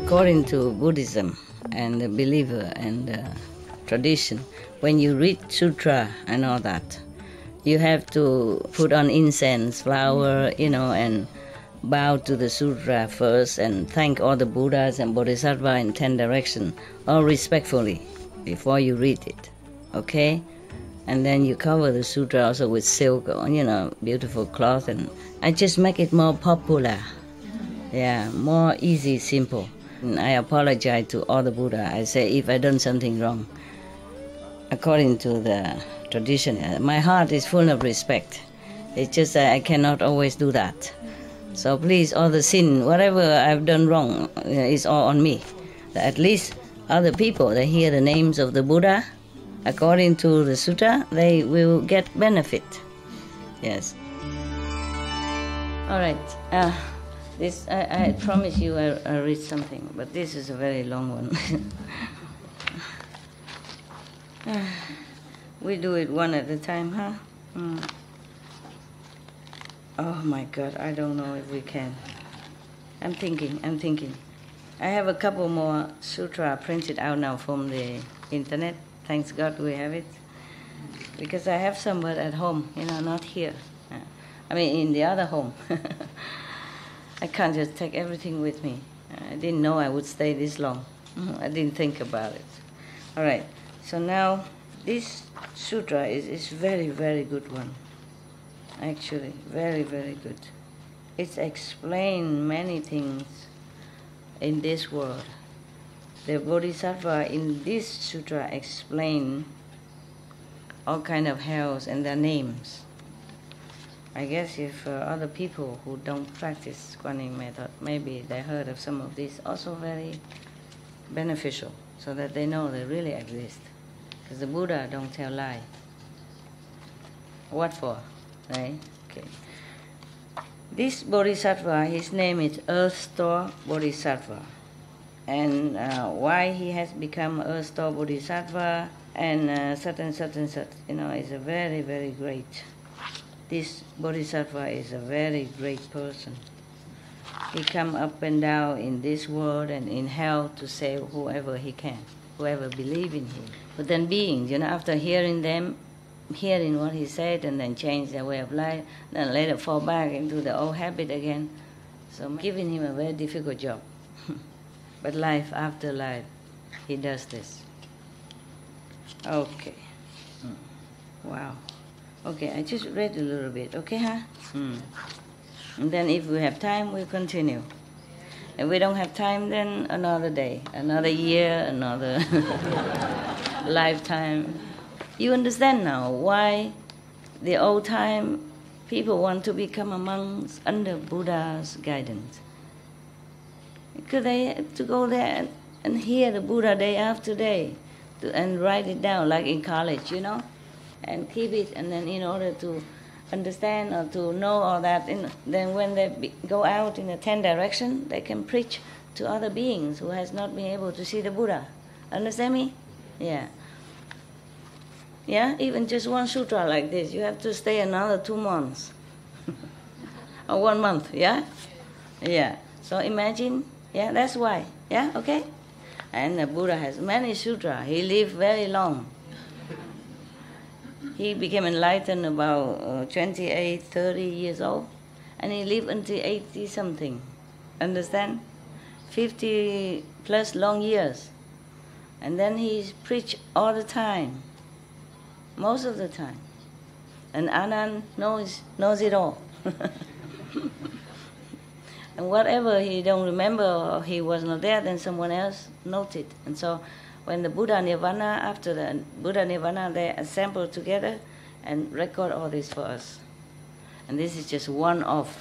According to Buddhism and the believer and the tradition, when you read sutra and all that, you have to put on incense, flower, and bow to the sutra first and thank all the Buddhas and Bodhisattvas in 10 directions, all respectfully, before you read it, okay? And then you cover the sutra also with silk, beautiful cloth, and I just make it more popular. Yeah, more easy, simple. And I apologize to all the Buddha. I say if I done something wrong, according to the tradition, my heart is full of respect. It's just that I cannot always do that. So please, all the sin, whatever I've done wrong, is all on me. At least other people, they hear the names of the Buddha, according to the sutta, they will get benefit. Yes. All right. This I promise you I'll read something, but this is a very long one. We do it one at a time, huh? Oh my God, I don't know if we can. I'm thinking. I have a couple more sutra printed out now from the internet. Thanks God we have it. Because I have some at home, not here. I mean, in the other home. I can't just take everything with me. I didn't know I would stay this long. I didn't think about it. All right, so now this sutra is very, very good one. Actually, very, very good. It's explained many things in this world. The Bodhisattva in this sutra explain all kind of hells and their names. I guess if other people who don't practice Guanyin method, maybe they heard of some of these, also very beneficial, so that they know they really exist. Because the Buddha don't tell lie. What for? Right? Okay. This Bodhisattva, his name is Earth Store Bodhisattva. And why he has become Earth Store Bodhisattva and such, is a very, very great. This Bodhisattva is a very great person. He come up and down in this world and in hell to save whoever he can, whoever believe in him. But then beings, after hearing what he said and then change their way of life, then later fall back into the old habit again. So I'm giving him a very difficult job. But life after life, he does this. Okay. Wow. Okay, I just read a little bit, okay, huh? And then if we have time, we'll continue. If we don't have time, then another day, another year, another lifetime. You understand now why the old time people want to become a monks under Buddha's guidance. Because they had to go there and hear the Buddha day after day and write it down, like in college, and keep it, and then in order to understand or to know all that, then when they go out in the 10 directions, they can preach to other beings who has not been able to see the Buddha. Understand me? Yeah. Yeah, even just one sutra like this, you have to stay another 2 months. Or 1 month, yeah? Yeah. So imagine, yeah, that's why. Yeah, okay? And the Buddha has many sutras. He lived very long. He became enlightened about 28, 30 years old, and he lived until 80-something. Understand? 50 plus long years. And then he preached all the time, most of the time. And Anand knows it all. And whatever he don't remember or he was not there, then someone else noted. And so when the Buddha Nirvana, after the Buddha Nirvana, they assemble together and record all this for us. And this is just one of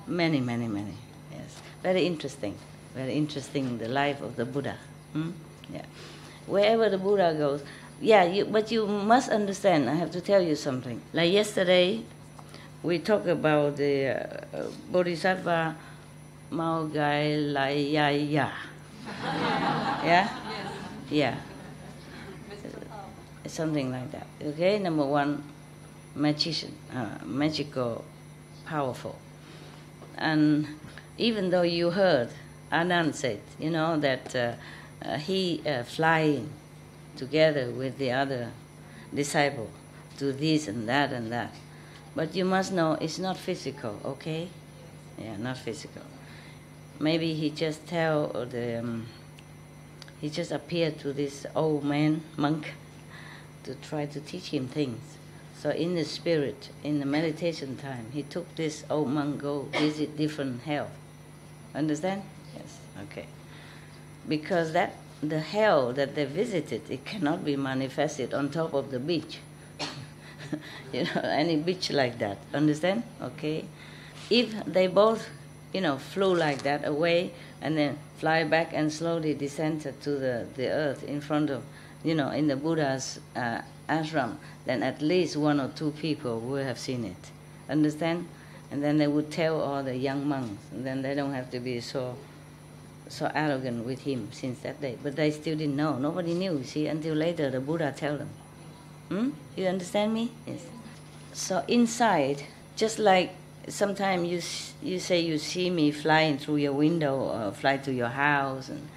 many, many, many. Yes, very interesting, the life of the Buddha. Yeah, wherever the Buddha goes. Yeah, but you must understand, I have to tell you something. Like yesterday, we talked about the Bodhisattva Mao Gai Lai Ya Ya. Yeah? Yeah. Something like that. Okay, number one, magician, magical, powerful. And even though you heard Anand said, that he flying together with the other disciple to this and that and that. But you must know it's not physical, okay? Yeah, not physical. Maybe he just he just appeared to this old man, monk, to try to teach him things. So in the spirit, in the meditation time, he took this old monk go visit different hell. Understand? Yes, okay. Because the hell that they visited, it cannot be manifested on top of the beach. Any beach like that. Understand? Okay. If they both, flew like that away and then fly back and slowly descended to the earth in front of, in the Buddha's ashram, then at least 1 or 2 people would have seen it. Understand? And then they would tell all the young monks, and then they don't have to be so arrogant with him since that day. But they still didn't know. Nobody knew, see, until later the Buddha tell them. You understand me? Yes. So inside, just like sometimes you say you see me flying through your window or fly to your house and,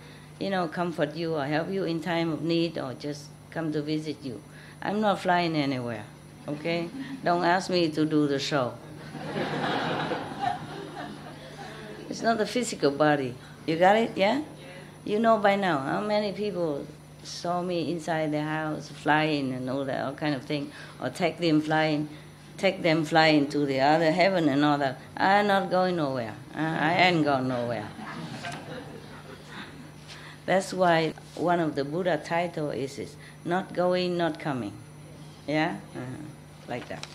comfort you or help you in time of need or just come to visit you. I'm not flying anywhere, okay? Don't ask me to do the show. It's not the physical body. You got it, yeah? You know by now how many people saw me inside the house flying and all that, all kind of thing, or take them flying to the other heaven and all that. I'm not going nowhere. I ain't going nowhere. That's why one of the Buddha title is not going, not coming. Yeah? Like that.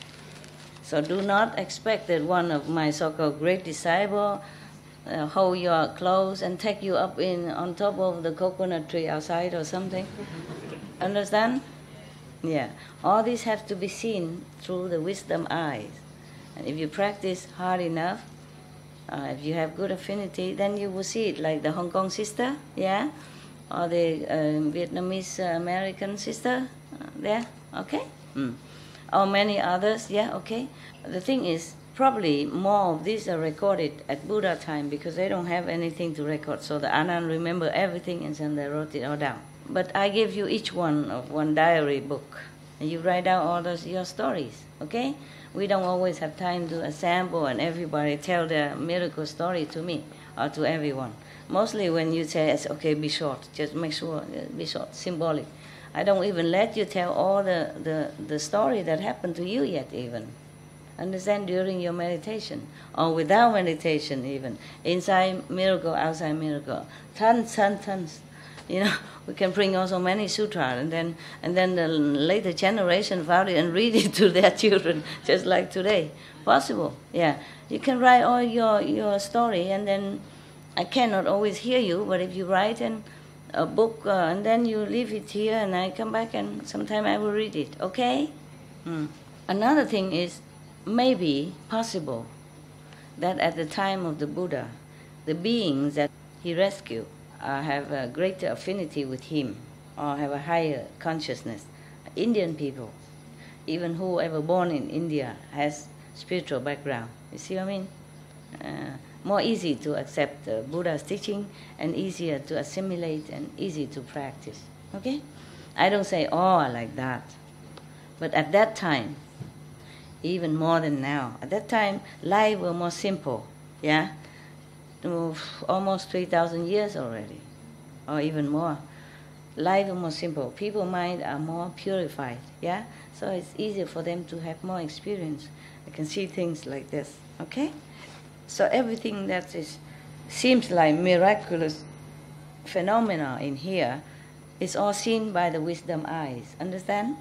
So do not expect that one of my so-called great disciples hold your clothes and take you up on top of the coconut tree outside or something. Understand? Yeah. All this has to be seen through the wisdom eyes. And if you practice hard enough, if you have good affinity, then you will see it like the Hong Kong sister, yeah? Or the Vietnamese American sister, there, okay? Or many others, yeah, okay? The thing is, probably more of these are recorded at Buddha time because they don't have anything to record. So the Anand remember everything and then they wrote it all down. But I give you each one of one diary book. And you write down all your stories, okay? We don't always have time to assemble and everybody tell their miracle story to me or to everyone. Mostly when you say, okay, be short, just make sure, be short, symbolic. I don't even let you tell all the story that happened to you yet even. Understand, during your meditation or without meditation even. Inside miracle, outside miracle. Tons. We can bring also many sutras and then the later generation found it and read it to their children, just like today. Possible, yeah. You can write all your story and then I cannot always hear you, but if you write a book and then you leave it here and I come back and sometime I will read it, okay? Another thing is, maybe possible that at the time of the Buddha, the beings that he rescued have a greater affinity with him or have a higher consciousness. Indian people, even whoever born in India, has spiritual background. You see what I mean? More easy to accept Buddha's teaching and easier to assimilate and easy to practice. Okay? I don't say all are like that. But at that time, even more than now, at that time, life was more simple. Yeah? Almost 3,000 years already, or even more. Life is more simple. People's minds are more purified, yeah? So it's easier for them to have more experience. They can see things like this, okay? So everything that seems like miraculous phenomena in here is all seen by the wisdom eyes. Understand?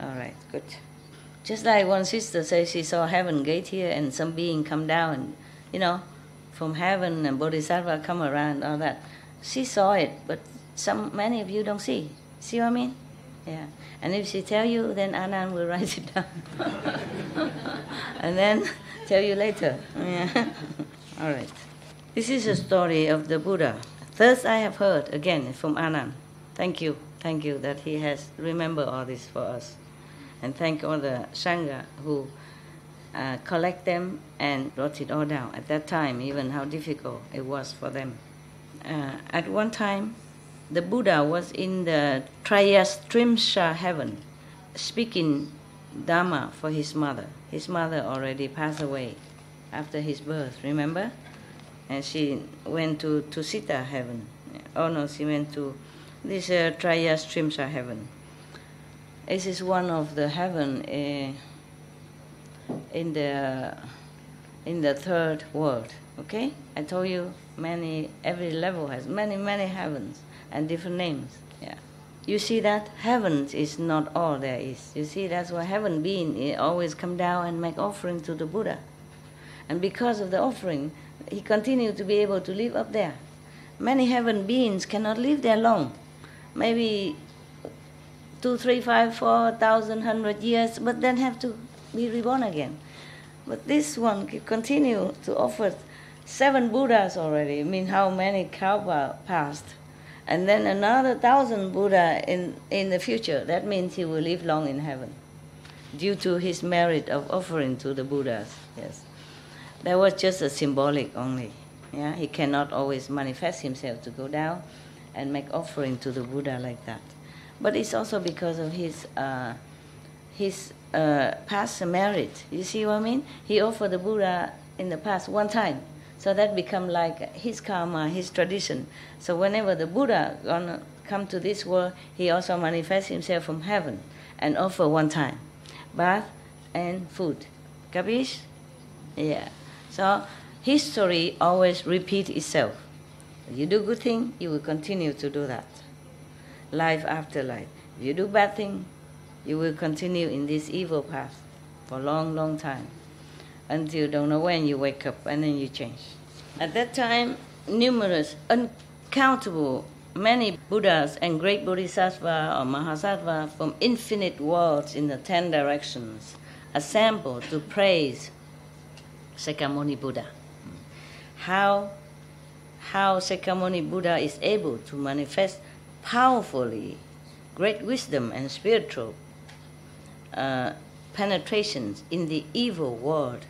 All right, good. Just like one sister says she saw heaven gate here and some being come down, from heaven and bodhisattva come around, all that. She saw it, but many of you don't see. See what I mean? Yeah. And if she tell you, then Anand will write it down. And then tell you later. Yeah. All right. This is a story of the Buddha. First I have heard, again, from Anand. Thank you that he has remembered all this for us. And thank all the Sangha who collect them and wrote it all down. At that time, even how difficult it was for them. At one time, the Buddha was in the Trayastrimsa heaven, speaking Dharma for his mother. His mother already passed away after his birth, remember? And she went to Sita heaven. Oh no, she went to this Trayastrimsa heaven. This is one of the heaven in the third world. Okay, I told you every level has many heavens and different names. Yeah, you see that heavens is not all there is. You see, that's why heaven being always come down and make offering to the Buddha, and because of the offering, he continued to be able to live up there. Many heaven beings cannot live there long, maybe 2, 3, 5, 4,000, 100 years, but then have to be reborn again. But this one can continue to offer 7 Buddhas already. I mean, how many Kalpa passed? And then another 1,000 Buddha in the future. That means he will live long in heaven, due to his merit of offering to the Buddhas. Yes, that was just a symbolic only. Yeah, he cannot always manifest himself to go down and make offering to the Buddha like that. But it's also because of his past merit. You see what I mean? He offered the Buddha in the past one time, so that become like his karma, his tradition. So whenever the Buddha gonna come to this world, he also manifests himself from heaven and offer one time, bath and food. Capish? Yeah. So history always repeats itself. If you do good thing, you will continue to do that. Life after life. If you do bad thing, you will continue in this evil path for a long time, until you don't know when you wake up and then you change. At that time, numerous, uncountable, many Buddhas and great Bodhisattva or Mahasattva from infinite worlds in the 10 directions assembled to praise Sakyamuni Buddha. How Sakyamuni Buddha is able to manifest powerfully great wisdom and spiritual penetrations in the evil world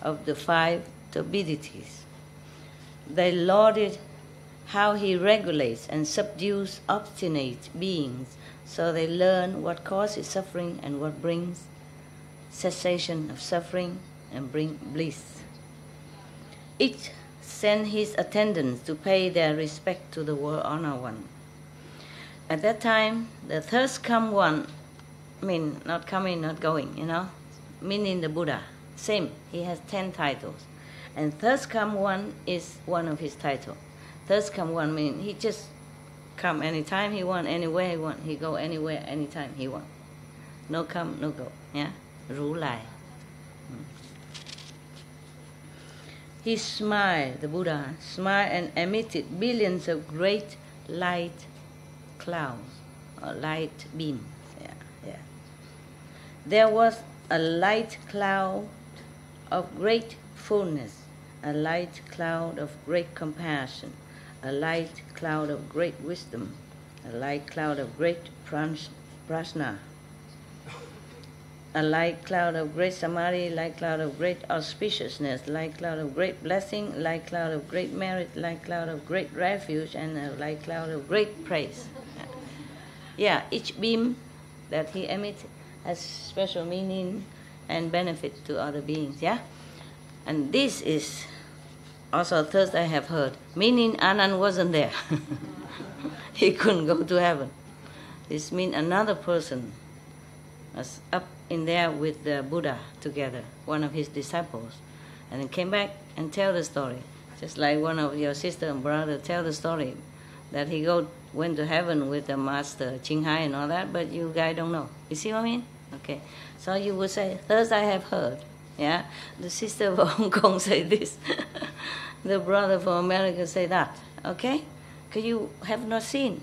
of the 5 turbidities. They lauded how he regulates and subdues obstinate beings, so they learn what causes suffering and what brings cessation of suffering and bring bliss. Each sent his attendants to pay their respect to the World Honor One. At that time, the thirst come one, not coming, not going, meaning the Buddha. Same, he has 10 titles. And thirst come one is one of his titles. Thirst come one means he just come anytime he want, anywhere he want. He go anywhere, anytime he want. No come, no go. Yeah? Ru Lai. He smiled, the Buddha smiled and emitted billions of great light clouds or light beams. Yeah. There was a light cloud of great fullness, a light cloud of great compassion, a light cloud of great wisdom, a light cloud of great prajna, a light cloud of great samadhi, light cloud of great auspiciousness, light cloud of great blessing, light cloud of great merit, light cloud of great refuge, and a light cloud of great praise. Yeah, each beam that he emits has special meaning and benefit to other beings, yeah? And this is also a thirst I have heard, meaning Anand wasn't there. He couldn't go to heaven. This means another person was up in there with the Buddha together, one of his disciples, and then came back and tell the story. Just like one of your sister and brother tell the story that he went to heaven with the Master Ching Hai and all that, but you guys don't know. You see what I mean? Okay. So you would say, thus I have heard. Yeah? The sister from Hong Kong say this. The brother from America say that. Okay? Because you have not seen.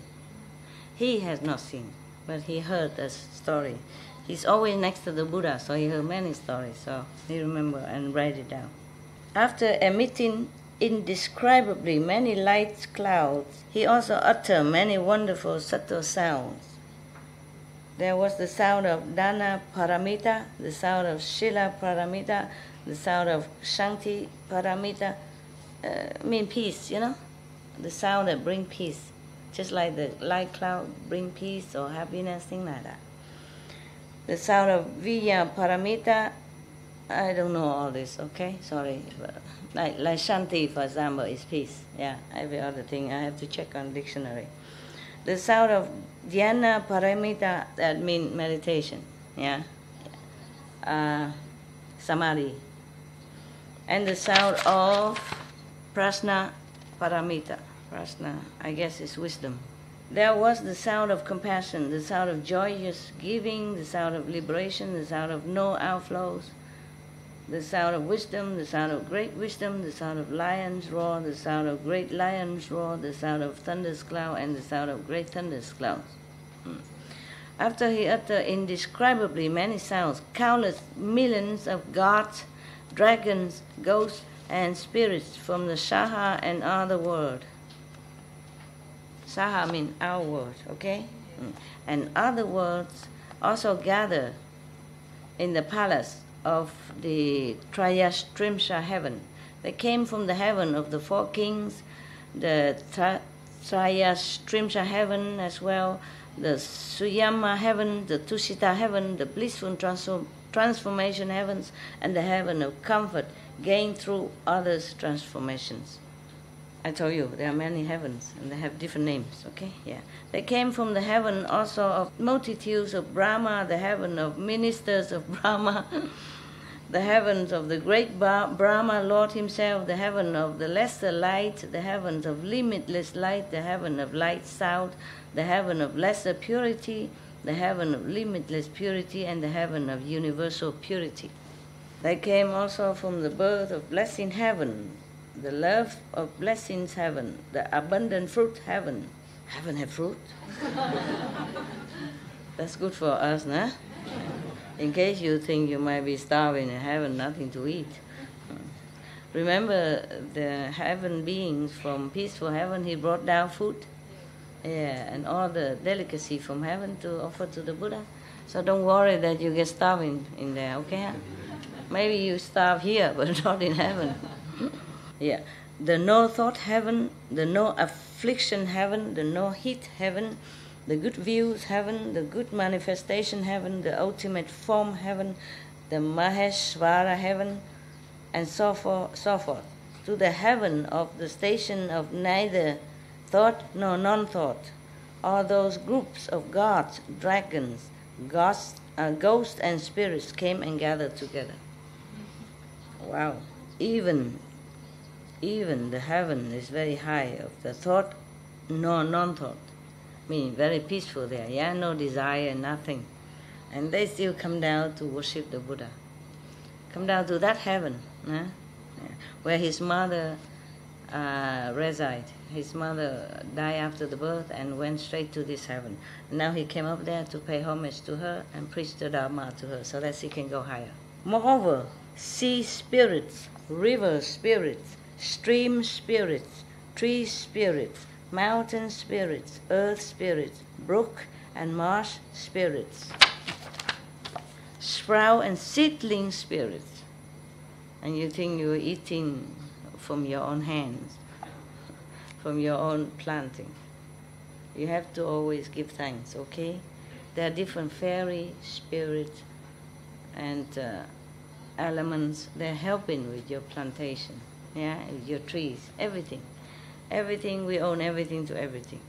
He has not seen, but he heard the story. He's always next to the Buddha, so he heard many stories, so he remember and write it down. After emitting indescribably many light clouds, he also uttered many wonderful subtle sounds. There was the sound of Dana Paramita, the sound of Shila Paramita, the sound of Shanti Paramita, mean peace, the sound that bring peace, just like the light cloud bring peace or happiness, thing like that. The sound of Vijaya Paramita, I don't know all this, okay? Sorry. But like Shanti, for example, is peace. Yeah, every other thing I have to check on dictionary. The sound of Dhyana Paramita, that means meditation. Yeah. Samadhi. And the sound of Prasna Paramita. Prasna, I guess, is wisdom. There was the sound of compassion, the sound of joyous giving, the sound of liberation, the sound of no outflows, the sound of wisdom, the sound of great wisdom, the sound of lion's roar, the sound of great lion's roar, the sound of thunder's cloud, and the sound of great thunder's clouds. After he uttered indescribably many sounds, countless millions of gods, dragons, ghosts, and spirits from the Saha and other world. Saha means our world, okay? And other worlds also gather in the palace of the Trayastrimsa heaven. They came from the heaven of the four kings, the Trayastrimsa heaven as well, the Suyama heaven, the Tusita heaven, the blissful transformation heavens, and the heaven of comfort gained through others' transformations. I told you there are many heavens and they have different names, okay? Yeah. They came from the heaven also of multitudes of Brahma, the heaven of ministers of Brahma, the heavens of the great Brahma Lord himself, the heaven of the lesser light, the heavens of limitless light, the heaven of light sound, the heaven of lesser purity, the heaven of limitless purity, and the heaven of universal purity. They came also from the birth of blessing heaven, the love of blessings heaven, the abundant fruit heaven. Heaven have fruit? That's good for us, nah? In case you think you might be starving in heaven, nothing to eat. Remember the heaven beings from peaceful heaven, he brought down food? Yeah, and all the delicacy from heaven to offer to the Buddha. So don't worry that you get starving in there, okay? Maybe you starve here, but not in heaven. Yeah, the no thought heaven, the no affliction heaven, the no heat heaven, the good views heaven, the good manifestation heaven, the ultimate form heaven, the Maheshvara heaven, and so forth, to the heaven of the station of neither thought nor non-thought. All those groups of gods, dragons, ghosts and spirits came and gathered together. Wow. Even the heaven is very high of the thought nor non-thought. Meaning very peaceful there, yeah, no desire, nothing. And they still come down to worship the Buddha. Come down to that heaven, yeah, where his mother reside. His mother died after the birth and went straight to this heaven. Now he came up there to pay homage to her and preach the Dharma to her so that she can go higher. Moreover, sea spirits, river spirits, stream spirits, tree spirits, mountain spirits, earth spirits, brook and marsh spirits, sprout and seedling spirits. And you think you're eating from your own hands, from your own planting. You have to always give thanks, okay? There are different fairy spirits and elements. They're helping with your plantation, yeah, with your trees, everything. Everything, we own everything to everything.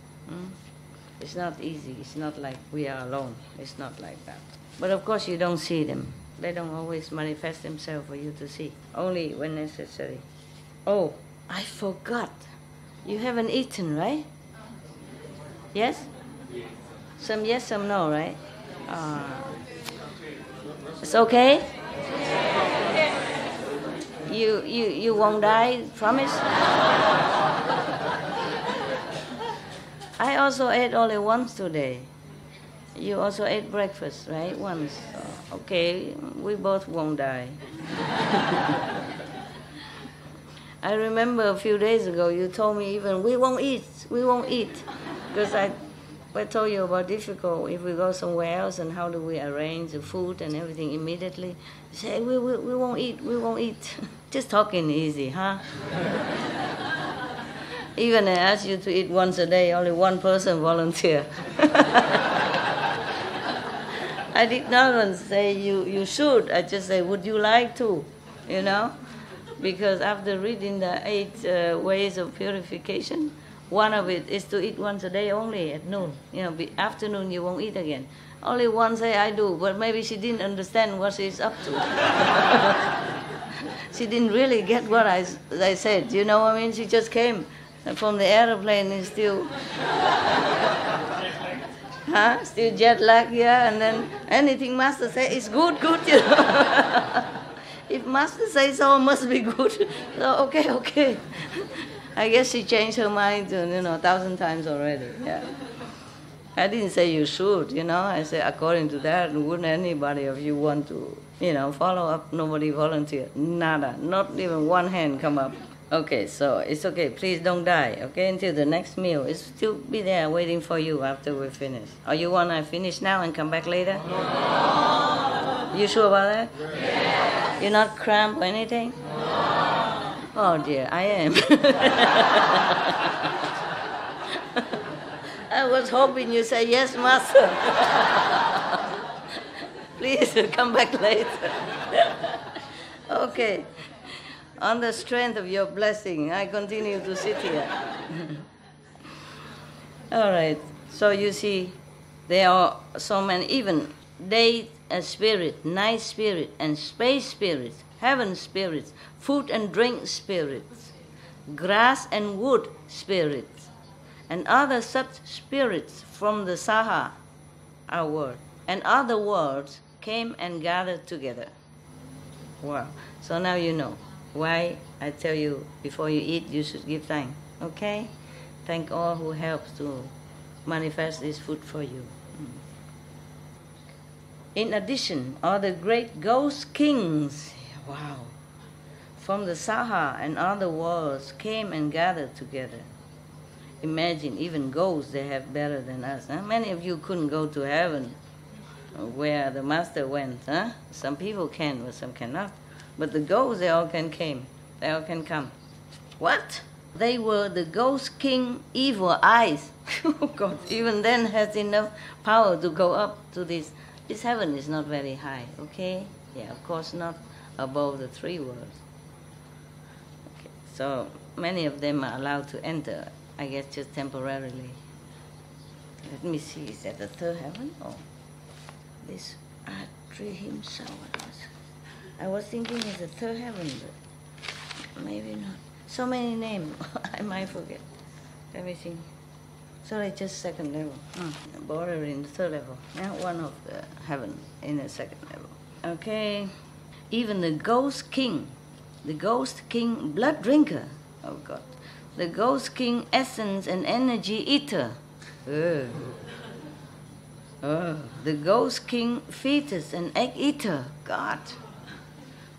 It's not easy. It's not like we are alone. It's not like that. But of course you don't see them. They don't always manifest themselves for you to see. Only when necessary. Oh, I forgot. You haven't eaten, right? Yes? Some yes, some no, right? It's okay? You won't die, promise? I also ate only once today. You also ate breakfast, right? Once. Okay, we both won't die. I remember a few days ago you told me even, we won't eat. Because I told you about difficult if we go somewhere else and how do we arrange the food and everything immediately. You say, we won't eat. Just talking easy, huh? Even I ask you to eat once a day, only one person volunteer. I did not even say you should. I just say, would you like to? You know? Because after reading the 8 ways of purification, one of it is to eat once a day only at noon. You know, afternoon you won't eat again. Only one say I do, but maybe she didn't understand what she's up to. She didn't really get what I said. You know what I mean? She just came from the aeroplane and still... Still jet lag, yeah, and then anything Master say is good, you know. If Master says so, it must be good. So, okay. I guess she changed her mind, 1,000 times already, yeah. I didn't say you should, I said according to that, wouldn't anybody of you want to, follow up? Nobody volunteered, nada, not even one hand come up. Okay, so it's okay, please don't die, okay, until the next meal. It's still be there waiting for you after we finish. Or you want to finish now and come back later? No. You sure about that? Yes. You're not cramped or anything? No. Oh dear, I am. I was hoping you say, yes, Master. Please come back later. Okay. On the strength of your blessing, I continue to sit here. All right. So you see, there are so many, even day spirit, night spirit, and space spirits, heaven spirits, food and drink spirits, grass and wood spirits, and other such spirits from the Saha, our world, and other worlds came and gathered together. Wow. So now you know why I tell you before you eat you should give thanks. Okay? Thank all who helps to manifest this food for you. In addition, all the great ghost kings, wow, from the Saha and other worlds came and gathered together. Imagine, even ghosts they have better than us. Huh? Many of you couldn't go to heaven where the Master went. Huh? Some people can, but some cannot. But the ghosts, they all can come. What? They were the ghost king evil eyes. Oh God, even then has enough power to go up to this. This heaven is not very high, okay? Yeah, of course not above the 3 worlds. Okay, so many of them are allowed to enter, I guess just temporarily. Let me see, is that the 3rd heaven? Or this Trayastrimsa? I was thinking it's the 3rd heaven, but maybe not. So many names, I might forget everything. Sorry, just 2nd level. Border in the 3rd level. Now one of the heaven in the 2nd level. Okay. Even the ghost king blood drinker, oh God. The ghost king essence and energy eater. The ghost king fetus and egg eater, God.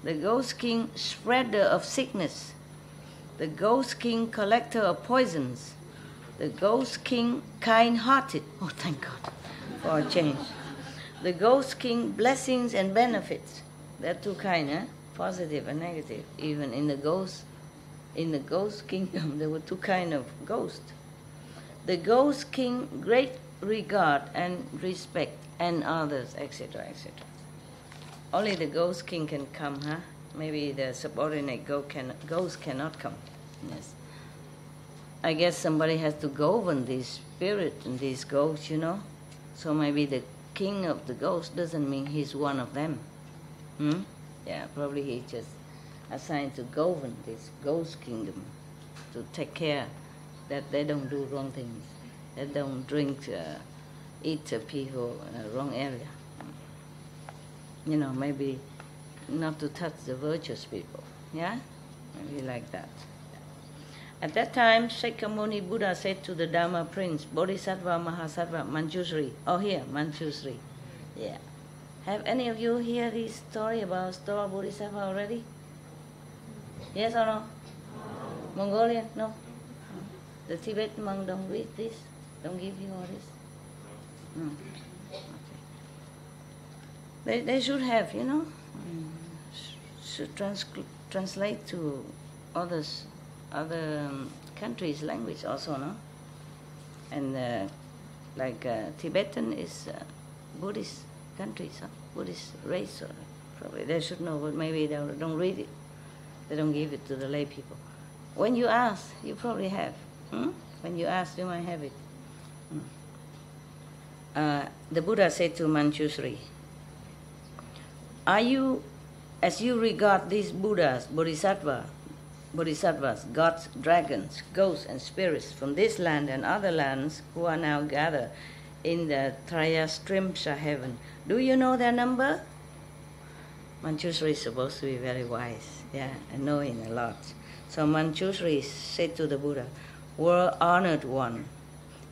The ghost king spreader of sickness. The ghost king collector of poisons. The ghost king kind-hearted. Oh, thank God for a change. The ghost king blessings and benefits. There are 2 kinds, positive and negative. Even in the ghost kingdom, there were 2 kinds of ghosts. The ghost king great regard and respect, and others, etc., etc. Only the ghost king can come, huh? Maybe the subordinate ghost cannot come. Yes. I guess somebody has to govern these spirits and these ghosts, So maybe the king of the ghosts doesn't mean he's one of them. Yeah, probably he's just assigned to govern this ghost kingdom, to take care that they don't do wrong things, they don't drink, eat people in the wrong area. Maybe not to touch the virtuous people, yeah? Maybe like that. At that time, Shakyamuni Buddha said to the Dharma prince, Bodhisattva Mahasattva Manjushri, here, Manjushri, yeah. Have any of you heard this story about Stoa Bodhisattva already? Yes or no? Mongolian? No? The Tibet monk don't read this? Don't give you all this? No. Okay. They should have, should translate to other country's language also, no? And Tibetan is Buddhist countries, huh? Buddhist race, or probably they should know, but maybe they don't read it. They don't give it to the lay people. When you ask, you probably have. When you ask, you might have it. The Buddha said to Manjushri, as you regard these Buddhas, Bodhisattvas, gods, dragons, ghosts, and spirits from this land and other lands who are now gathered in the Trayastrimsa heaven, do you know their number? Manjushri is supposed to be very wise, and knowing a lot. So Manjushri said to the Buddha, "World honored one,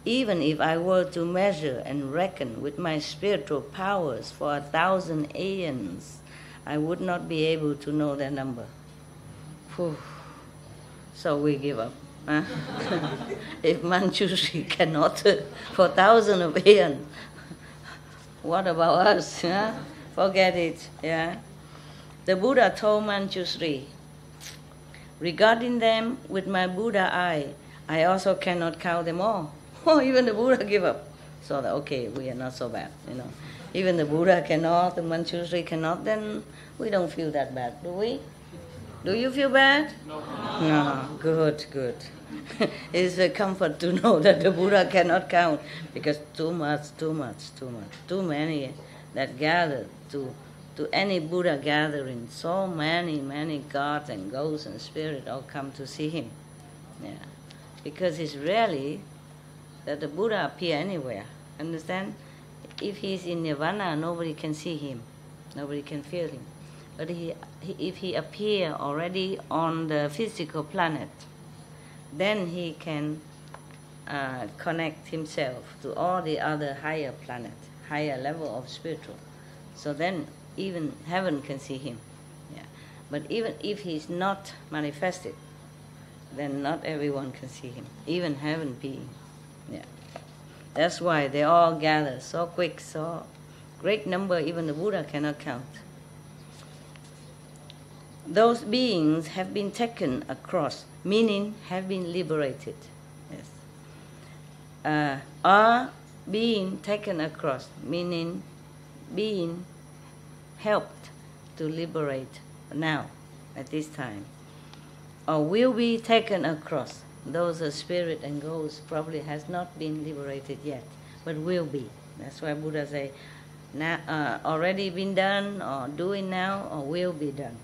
even if I were to measure and reckon with my spiritual powers for 1,000 aeons, I would not be able to know their number." Whew. So we give up. Huh? If Manjushri cannot for 1,000 of aeons, what about us? Huh? Forget it. The Buddha told Manjushri, "Regarding them with my Buddha eye, I also cannot count them all." Even the Buddha give up. So okay, we are not so bad, Even the Buddha cannot, the Manjushri cannot, then we don't feel that bad, do we? Do you feel bad? No. Good. It's a comfort to know that the Buddha cannot count, because too many that gather to any Buddha gathering. So many gods and ghosts and spirits all come to see him. Because it's really that the Buddha appear anywhere. Understand? If he's in Nirvana, nobody can see him, nobody can feel him. But if he appear already on the physical planet, then he can connect himself to all the other higher planet, higher level of spiritual. So then even heaven can see him. But even if he's not manifested, then not everyone can see him, even heaven being. That's why they all gather so quick, so great number, even the Buddha cannot count. Those beings have been taken across, meaning have been liberated. Are being taken across, meaning being helped to liberate now, at this time. Or will be taken across. Those are spirit and ghosts probably has not been liberated yet, but will be. That's why Buddha say, now, already been done, or doing now, or will be done.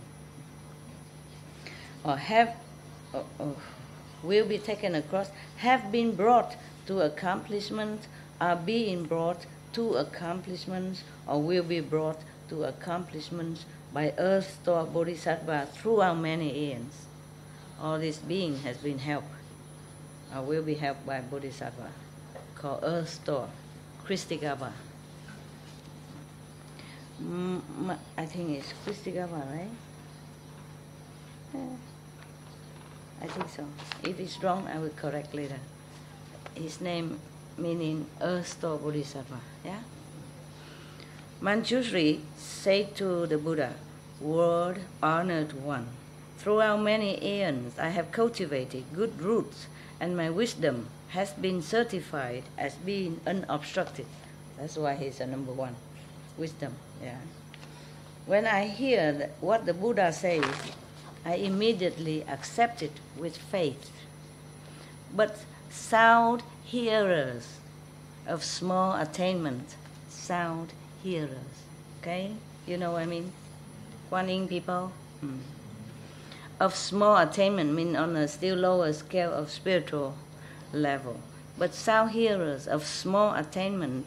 Or will be taken across, have been brought to accomplishment, are being brought to accomplishments, or will be brought to accomplishments by earth store bodhisattva throughout many aeons. All this being has been helped, or will be helped by bodhisattva, called earth store, Kristigava. I think it's Kristigava, right? I think so. If it's wrong, I will correct later. His name meaning earth store bodhisattva. Manjushri said to the Buddha, "World honored one, throughout many aeons I have cultivated good roots, and my wisdom has been certified as being unobstructed." That's why he's a number one. Wisdom. When I hear what the Buddha says, I immediately accept it with faith. But sound hearers of small attainment, sound hearers, okay? You know what I mean? Kuan Yin people. Of small attainment mean on a still lower scale of spiritual level. But sound hearers of small attainment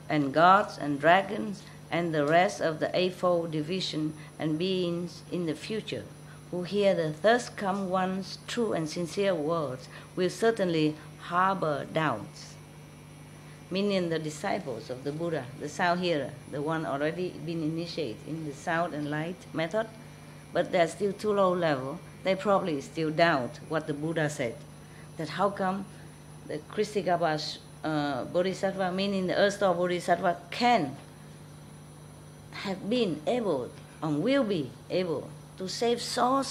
and gods and dragons and the rest of the eightfold division and beings in the future who hear the thus come one's true and sincere words will certainly harbor doubts. Meaning the disciples of the Buddha, the sound hearer, the one already been initiated in the sound and light method, but they're still too low level, they probably still doubt what the Buddha said. That how come the Kristigava Bodhisattva, meaning the earth store Bodhisattva, can have been able and will be able to save so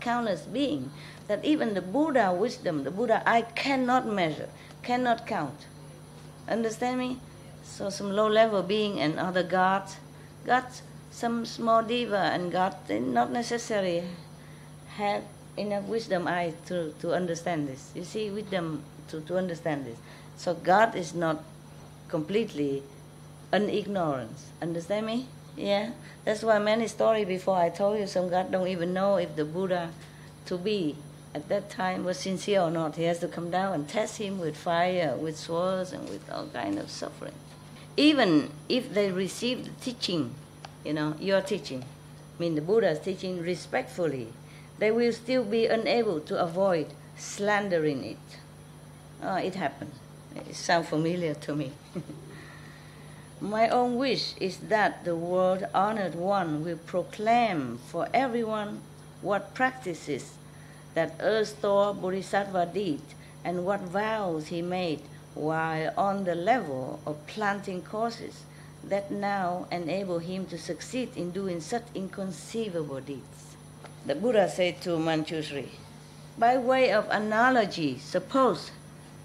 countless beings, that even the Buddha wisdom, the Buddha I cannot measure, cannot count. Understand me? So some low-level being and other gods, some small diva and God, they not necessarily had enough wisdom eye to understand this. You see, wisdom to understand this. So God is not completely ignorance. Understand me? Yeah? That's why many stories before I told you, some God don't even know if the Buddha to be at that time was sincere or not. He has to come down and test him with fire, with swords, and with all kind of suffering. Even if they receive the teaching, your teaching, the Buddha's teaching respectfully, they will still be unable to avoid slandering it. It happened. It sounds familiar to me. My own wish is that the world honored one will proclaim for everyone what practices that erstwhile Bodhisattva did and what vows he made while on the level of planting courses that now enable him to succeed in doing such inconceivable deeds. The Buddha said to Manjushri, by way of analogy, suppose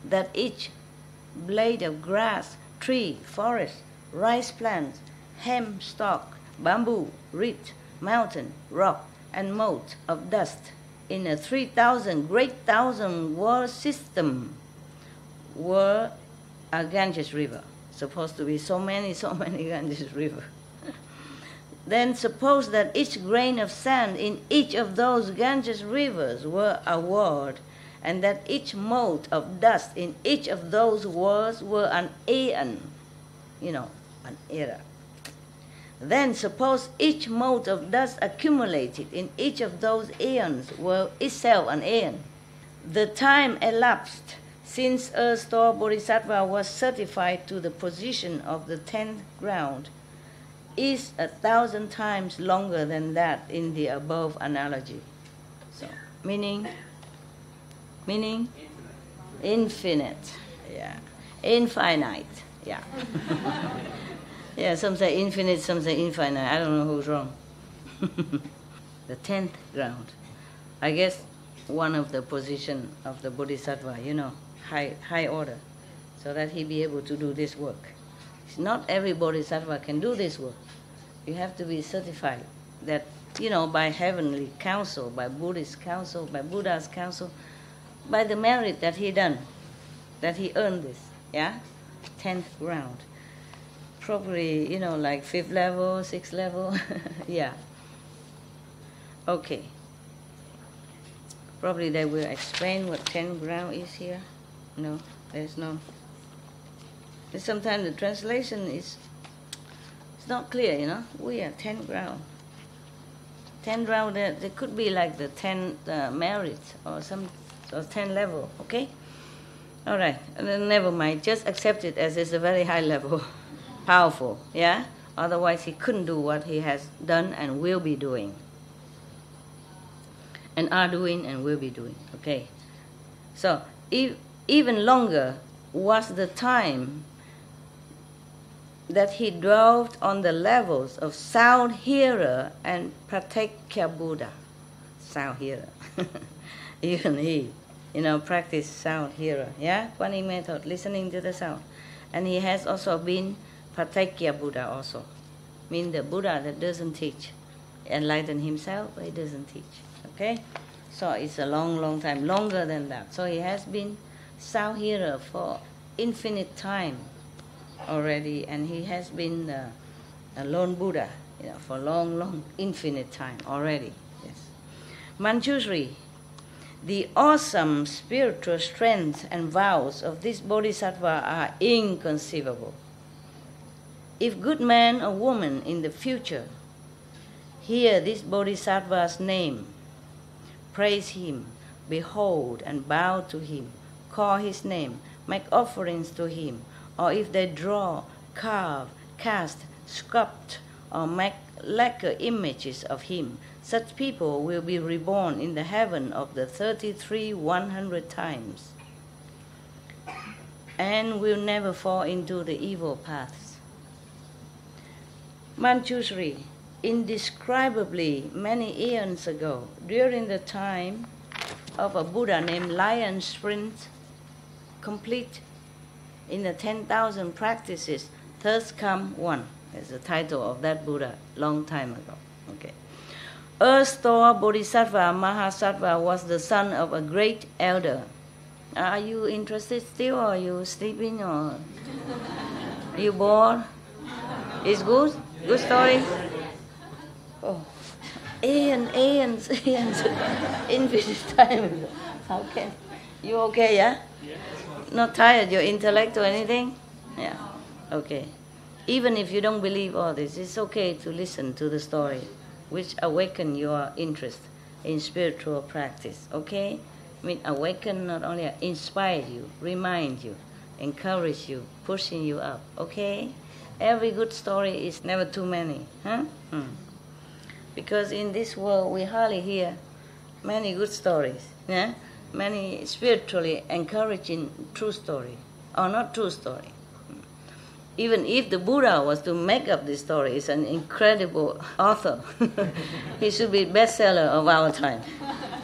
that each blade of grass, tree, forest, rice plant, hemp stalk, bamboo, reed, mountain, rock, and mote of dust in a 3,000 great thousand world system were a Ganges river. Supposed to be so many Ganges river. Then suppose that each grain of sand in each of those Ganges rivers were a word, and that each mote of dust in each of those words were an aeon, an era. Then suppose each mote of dust accumulated in each of those aeons were itself an aeon. The time elapsed since erstwhile Bodhisattva was certified to the position of the 10th ground is 1,000 times longer than that in the above analogy. So, meaning infinite, yeah, infinite, yeah. Yeah, some say infinite, some say infinite. I don't know who's wrong. The 10th ground. I guess one of the position of the Bodhisattva, high order, so that he be able to do this work. Not every Bodhisattva can do this work. You have to be certified that, by heavenly counsel, by Buddhist counsel, by Buddha's counsel, by the merit that he done, that he earned this, yeah? 10th ground. Probably, like 5th level, 6th level, yeah. Okay. Probably they will explain what 10th ground is here. No, there's no. Sometimes the translation it's not clear, We are 10th ground. 10th ground, there could be like the 10 merit or 10 level, okay? All right, and then never mind. Just accept it as it's a very high level, powerful, yeah? Otherwise he couldn't do what he has done and will be doing. And are doing and will be doing, okay? So, even longer was the time that he dwelt on the levels of sound hearer and pratyekya Buddha. Sound hearer. Even he, practiced sound hearer. Yeah? Quani method, listening to the sound. And he has also been pratyekya Buddha also. Mean the Buddha that doesn't teach. Enlighten himself, but he doesn't teach. Okay? So it's a long time, longer than that. So he has been sound hearer for infinite time already, and he has been a lone Buddha, for long, infinite time already. Yes. Manjushri, the awesome spiritual strength and vows of this Bodhisattva are inconceivable. If good man or woman in the future hear this Bodhisattva's name, praise him, behold and bow to him, call his name, make offerings to him, or if they draw, carve, cast, sculpt, or make lacquer images of him, such people will be reborn in the heaven of the 33,100 times and will never fall into the evil paths. Manjushri, indescribably many eons ago, during the time of a Buddha named Lion's Prince, complete in the 10,000 practices, thus come one. That's the title of that Buddha, long time ago. Okay. Earth-store Bodhisattva Mahasattva was the son of a great elder. Are you interested still, or are you sleeping, or are you bored? It's good? Good story? Oh, aeons, infinite time. How can you okay? Yeah. Not tired? Your intellect or anything? Yeah. Okay. Even if you don't believe all this, it's okay to listen to the story, which awaken your interest in spiritual practice. Okay. I mean, awaken, not only inspire you, remind you, encourage you, pushing you up. Okay. Every good story is never too many, huh? Because in this world we hardly hear many good stories, yeah? Many spiritually encouraging true story, or not true story. Even if the Buddha was to make up this story, he's an incredible author. He should be bestseller of our time,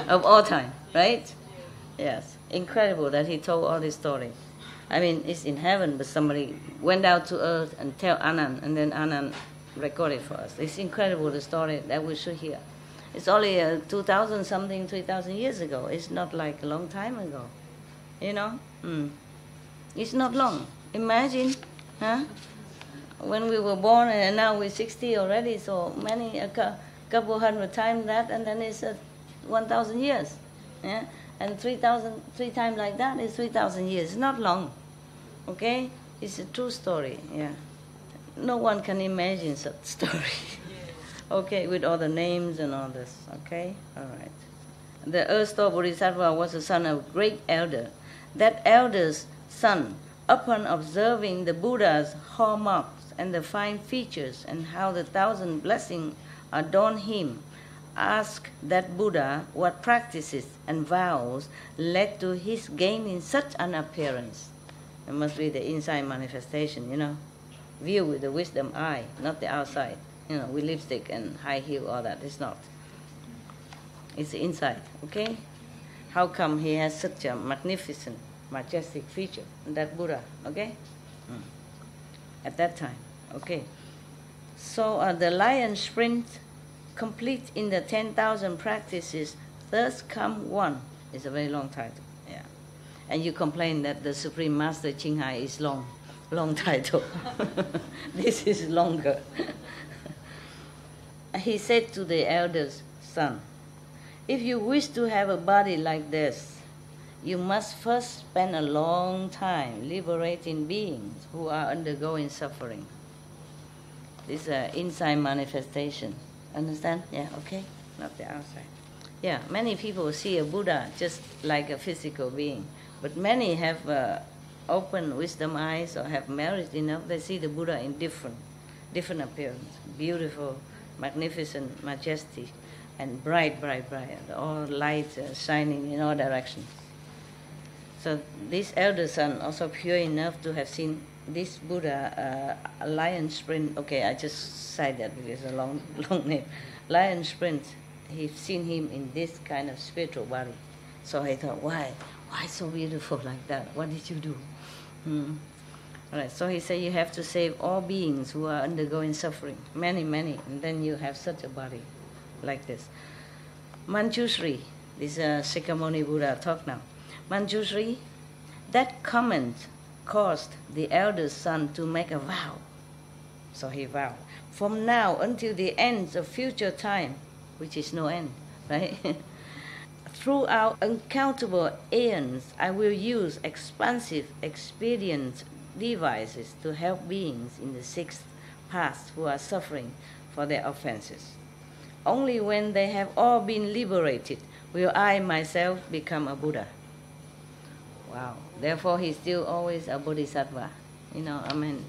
of all time, right? Yes, incredible that he told all this story. I mean, it's in heaven, but somebody went down to earth and tell Anand, and then Anand recorded for us. It's incredible, the story that we should hear. It's only 2,000 something, 3,000 years ago. It's not like a long time ago, you know. It's not long. Imagine, huh? When we were born, and now we're 60 already. So many, a couple hundred times that, and then it's 1,000 years, yeah. And 3,000, 3 times like that is 3,000 years. It's not long, okay? It's a true story, yeah. No one can imagine such story, okay, with all the names and all this, okay? All right. The Earth-store Bodhisattva was the son of a great elder. That elder's son, upon observing the Buddha's hallmarks and the fine features and how the 1,000 blessings adorn him, asked that Buddha what practices and vows led to his gaining such an appearance. It must be the inside manifestation, you know. View with the wisdom eye, not the outside. You know, with lipstick and high heel, all that. It's not. It's the inside, okay? How come he has such a magnificent, majestic feature, that Buddha, okay? At that time, okay. So the lion sprint, complete in the 10,000 practices, thus come one. It's a very long title, yeah. And you complain that the Supreme Master Ching Hai is long title. This is longer. He said to the elder's son, if you wish to have a body like this, you must first spend a long time liberating beings who are undergoing suffering. This is an inside manifestation. Understand? Yeah, okay? Not the outside. Yeah, many people see a Buddha just like a physical being, but many have open wisdom eyes or have merit enough, they see the Buddha in different appearance. Beautiful, magnificent, majestic, and bright, all light shining in all directions. So this elder son, also pure enough to have seen this Buddha, lion sprint. Okay, I just said that because it's a long name. Lion sprint. He's seen him in this kind of spiritual body. So I thought, why so beautiful like that? What did you do? All right. So he said, you have to save all beings who are undergoing suffering, many, and then you have such a body like this. Manjushri, this Shakyamuni Buddha talk now. Manjushri, that comment caused the elder son to make a vow. So he vowed, from now until the end of future time, which is no end, right? Throughout uncountable aeons, I will use expansive, expedient devices to help beings in the 6th path who are suffering for their offenses. Only when they have all been liberated will I myself become a Buddha. Wow. Therefore, he's still always a Bodhisattva. You know, I mean,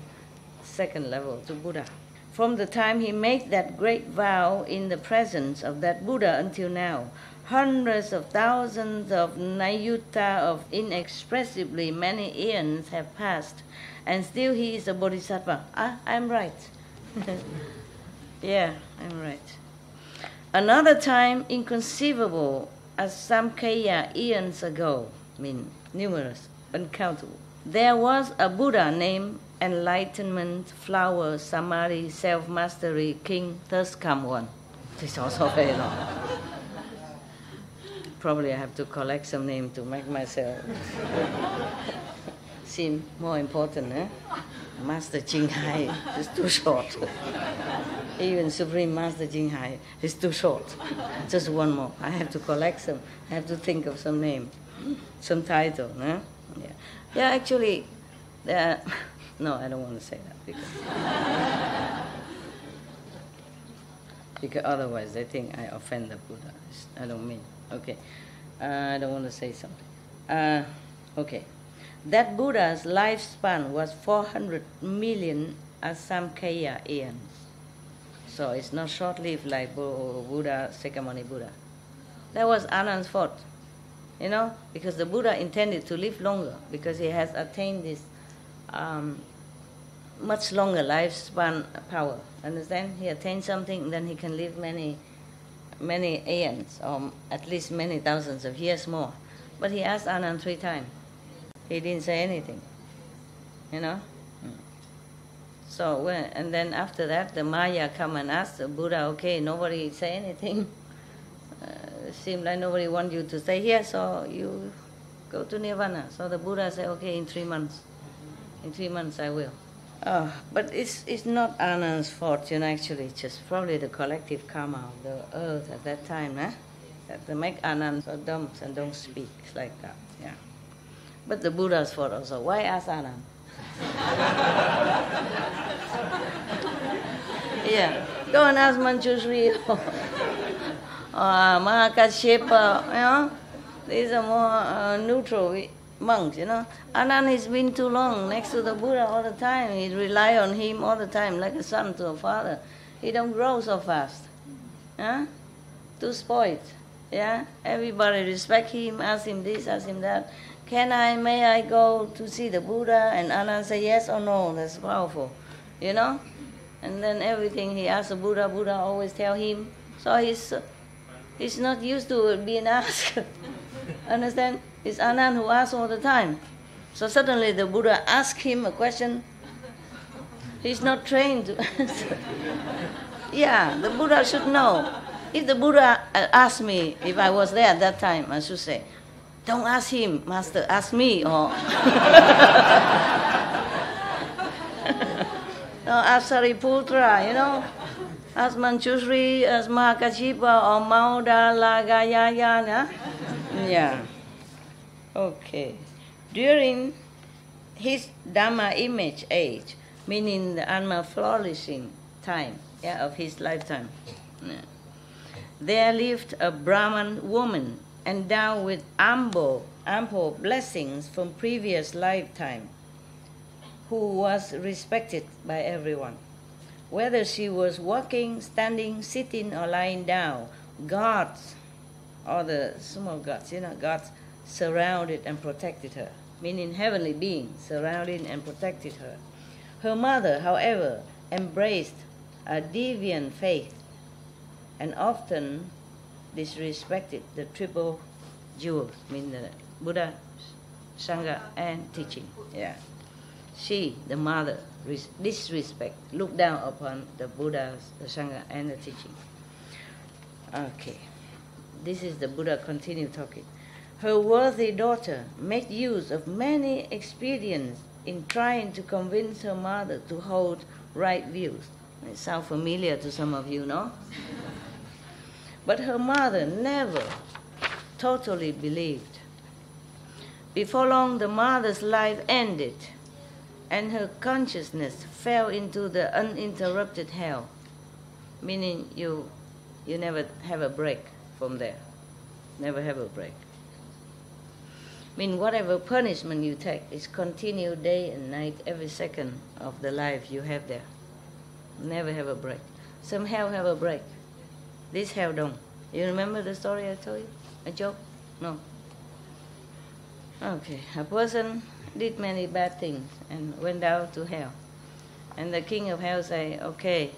2nd level to Buddha. From the time he made that great vow in the presence of that Buddha until now, hundreds of thousands of nayutta of inexpressibly many eons have passed, and still he is a Bodhisattva. I'm right. Yeah, I'm right. Another time inconceivable as Samkhya eons ago, mean numerous, uncountable. There was a Buddha named Enlightenment, Flower, Samadhi, Self-Mastery, King, Thirst Come One. It's also very long. Probably I have to collect some names to make myself seem more important, eh? Master Ching Hai is too short. Even Supreme Master Ching Hai is too short. Just one more. I have to collect some. I have to think of some name, some title. Eh? Yeah. Yeah, actually, no, I don't want to say that because otherwise they think I offend the Buddha. I don't mean. Okay, I don't want to say something. Okay, that Buddha's lifespan was 400 million Asamkhya eons. So it's not short-lived like Buddha, Sakyamuni Buddha. That was Anand's fault, because the Buddha intended to live longer because he has attained this much longer lifespan power. Understand? He attained something, then he can live many aeons, or at least many thousands of years more. But he asked Anand 3 times. He didn't say anything, So and then after that, the Maya come and ask the Buddha, okay, nobody say anything. It seems like nobody wants you to stay here, so you go to Nirvana. So the Buddha said, okay, in 3 months. In 3 months I will. But it's not Anand's fault, actually. It's just probably the collective karma of the earth at that time, that they make Anand so dumb and don't speak like that. Yeah. But the Buddha's fault also. Why ask Anand? Yeah, go and ask Manjushri or Mahakashyapa, These are more neutral monks, Anand has been too long next to the Buddha all the time. He rely on him all the time, like a son to a father. He don't grow so fast. Too spoiled. Yeah? Everybody respect him, ask him this, ask him that. May I go to see the Buddha? And Anand say yes or no. That's powerful, And then everything he asks the Buddha, Buddha always tell him. So he's not used to being asked. Understand? It's Anand who asks all the time. So suddenly the Buddha asks him a question. He's not trained to answer. Yeah, the Buddha should know. If the Buddha asked me, if I was there at that time, I should say, don't ask him, Master, ask me. Or ask Sariputra, ask Manjushri, ask Mahakashyapa, or Maudalagayaya. Yeah. Okay. During his Dharma image age, meaning the Atma flourishing time of his lifetime, there lived a Brahman woman endowed with ample blessings from previous lifetime, who was respected by everyone. Whether she was walking, standing, sitting, or lying down, gods, or the small gods, gods surrounded and protected her, meaning heavenly beings surrounded and protected her. Her mother, however, embraced a deviant faith and often disrespected the triple jewels, meaning the Buddha, Sangha, and teaching. Yeah. She, the mother, looked down upon the Buddha, the Sangha, and the teaching. Okay. This is the Buddha continue talking. Her worthy daughter made use of many expedients in trying to convince her mother to hold right views. It sounds familiar to some of you, no? But her mother never totally believed. Before long, the mother's life ended, and her consciousness fell into the uninterrupted hell, meaning you never have a break from there. Never have a break. Whatever punishment you take is continued day and night, every second of the life you have there. Never have a break. Some hell have a break. This hell don't. You remember the story I told you? A joke? No. Okay. A person did many bad things and went down to hell. And the king of hell say, okay,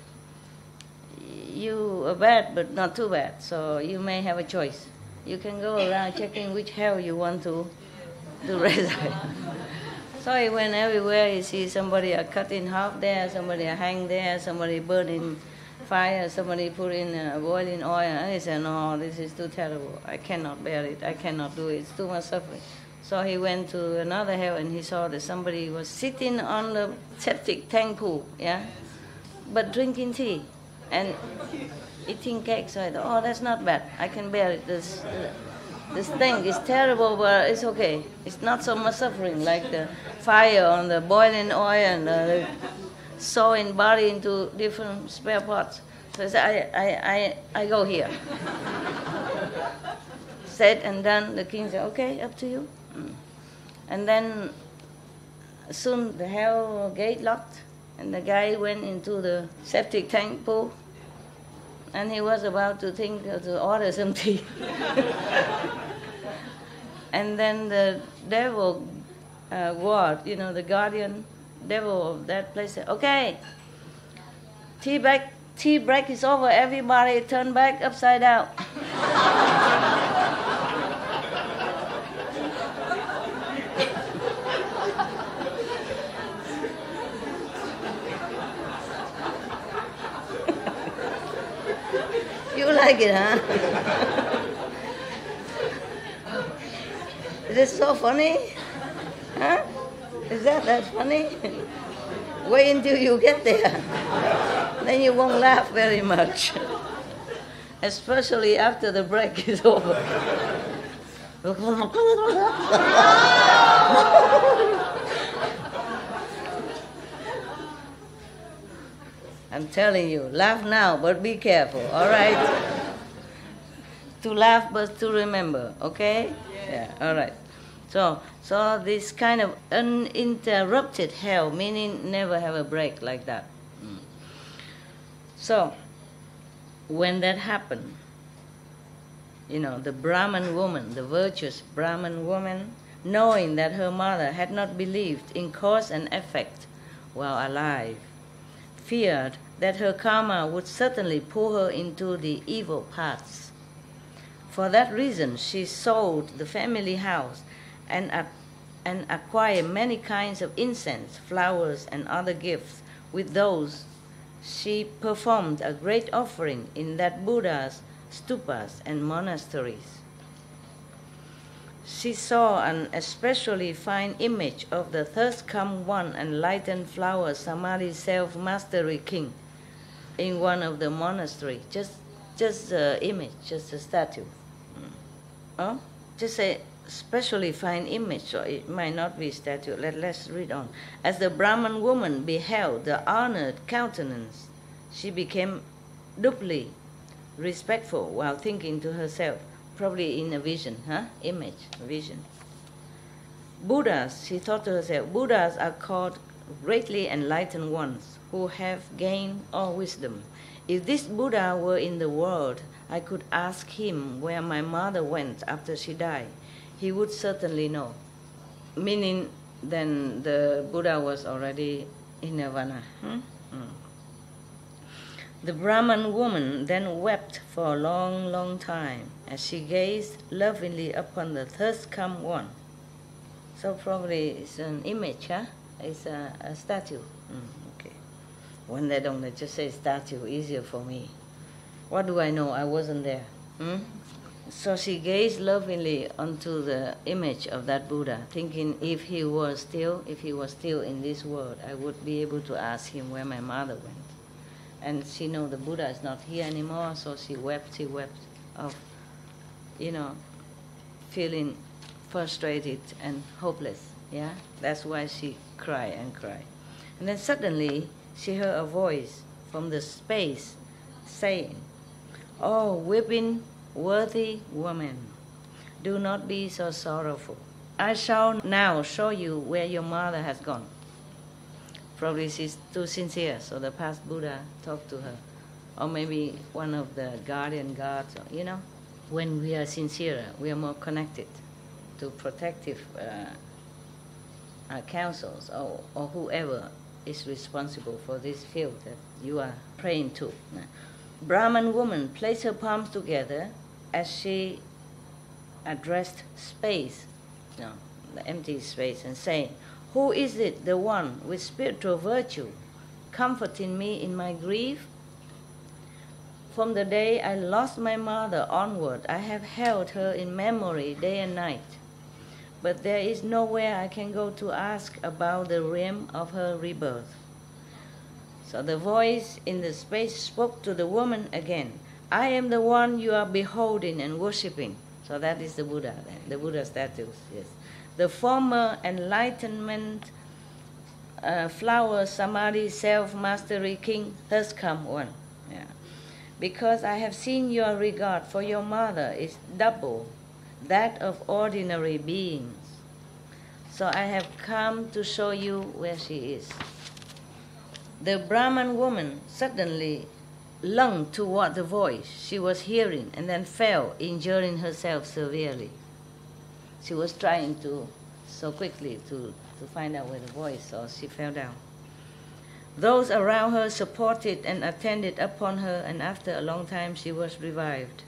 you are bad, but not too bad. So you may have a choice. You can go around checking which hell you want to reside. So he went everywhere. He sees somebody are cut in half there, somebody are hanged there, somebody burned in fire, somebody put in boiling oil. And he said, no, this is too terrible. I cannot bear it. I cannot do it. It's too much suffering. So he went to another hell and he saw that somebody was sitting on the septic tank pool, yeah, but drinking tea and eating cake. So I thought, oh, that's not bad. I can bear it. This thing is terrible, but it's okay. It's not so much suffering like the fire on the boiling oil and sewing body into different spare parts. So I said, I go here. Said and done. The king said, okay, up to you. And then soon the hell gate locked, and the guy went into the septic tank pool, and he was about to think to order some tea. And then the devil ward, the guardian devil of that place said, okay, tea break is over, everybody turn back upside down. You like it, huh? Is it so funny? Huh? Is that funny? Wait until you get there. Then you won't laugh very much. Especially after the break is over. I'm telling you, laugh now, but be careful, all right? To laugh, but to remember, okay? Yeah, all right. So this kind of uninterrupted hell, meaning never have a break like that. So, when that happened, the Brahman woman, the virtuous Brahman woman, knowing that her mother had not believed in cause and effect while alive, feared that her karma would certainly pull her into the evil paths. For that reason, she sold the family house and acquired many kinds of incense, flowers, and other gifts. With those, she performed a great offering in that Buddha's stupas and monasteries. She saw an especially fine image of the thirst-come one enlightened flower Samadhi self-mastery king in one of the monasteries. Just an image, just a statue. Oh, just a especially fine image, so it might not be a statue. Let's read on. As the Brahman woman beheld the honored countenance, she became doubly respectful while thinking to herself, probably in a vision, image, vision. Buddhas, she thought to herself, Buddhas are called greatly enlightened ones who have gained all wisdom. If this Buddha were in the world, I could ask him where my mother went after she died. He would certainly know. Meaning then the Buddha was already in nirvana. The Brahman woman then wept for a long, long time as she gazed lovingly upon the thirst-come one. So probably it's an image, It's a statue. Okay. When they don't, they just say statue, easier for me. What do I know? I wasn't there. So she gazed lovingly onto the image of that Buddha, thinking if he was still in this world, I would be able to ask him where my mother went. And she know the Buddha is not here anymore, so she wept of, feeling frustrated and hopeless. Yeah, that's why she cried and cried. And then suddenly she heard a voice from the space saying, "Oh, weeping, worthy woman, do not be so sorrowful. I shall now show you where your mother has gone." Probably she's too sincere, so the past Buddha talked to her. Or maybe one of the guardian gods, When we are sincere, we are more connected to protective councils or whoever is responsible for this field that you are praying to. Brahman woman placed her palms together as she addressed space, the empty space, and saying, "Who is it, the one with spiritual virtue, comforting me in my grief? From the day I lost my mother onward, I have held her in memory day and night. But there is nowhere I can go to ask about the realm of her rebirth." So the voice in the space spoke to the woman again. "I am the one you are beholding and worshipping." So that is the Buddha, the Buddha statues, yes. "The former enlightenment, flower, samadhi, self-mastery king, thus come one. Yeah. Because I have seen your regard for your mother is double that of ordinary beings. So I have come to show you where she is." The Brahman woman suddenly lunged toward the voice she was hearing and then fell, injuring herself severely. She was trying to, so quickly to find out where the voice, so she fell down. Those around her supported and attended upon her, and after a long time she was revived.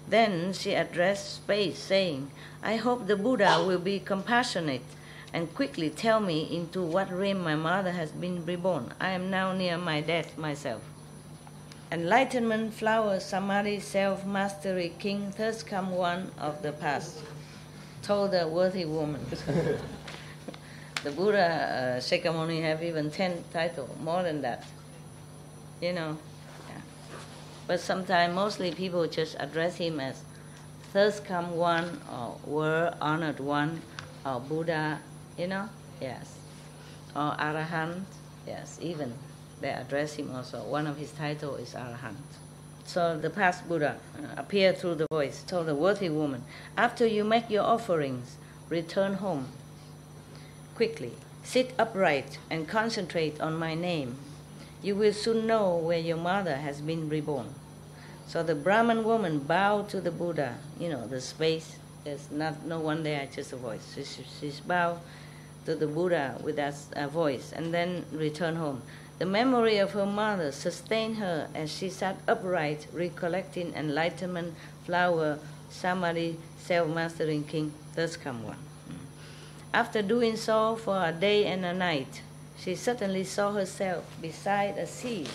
Then she addressed space, saying, "I hope the Buddha will be compassionate and quickly tell me into what realm my mother has been reborn. I am now near my death myself." Enlightenment, flower, samadhi, self-mastery, king, thus come one of the past, told the worthy woman. The Buddha Shakyamuni have even 10 titles, more than that. Yeah. But sometimes, mostly people just address him as thus come one, or were honored one, or Buddha, yes. Or Arahant, yes, even they address him also. One of his titles is Arahant. So the past Buddha appeared through the voice, told the worthy woman, "After you make your offerings, return home quickly. Sit upright and concentrate on my name. You will soon know where your mother has been reborn." So the Brahman woman bowed to the Buddha, the space, there's no one there, just a voice. She's bowed to the Buddha with that voice and then returned home. The memory of her mother sustained her as she sat upright, recollecting enlightenment, flower, samadhi, self-mastering king, thus come one. After doing so for a day and a night, she suddenly saw herself beside a sea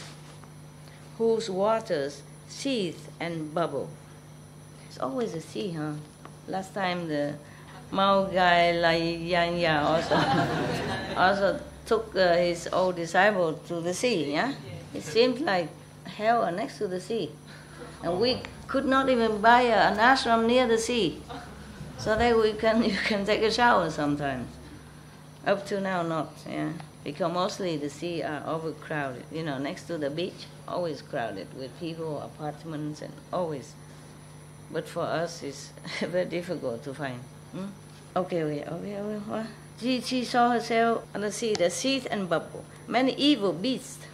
whose waters seethe and bubble. It's always a sea, huh? Last time the Mao Gai Layanya also took his old disciple to the sea, yeah? It seemed like hell next to the sea. And we could not even buy an ashram near the sea. So that you can take a shower sometimes. Up to now not, yeah. Because mostly the sea are overcrowded. Next to the beach, always crowded with people, apartments, and always. But for us, it's very difficult to find. Okay. What? She saw herself on the sea, the seethe and bubble. Many evil beasts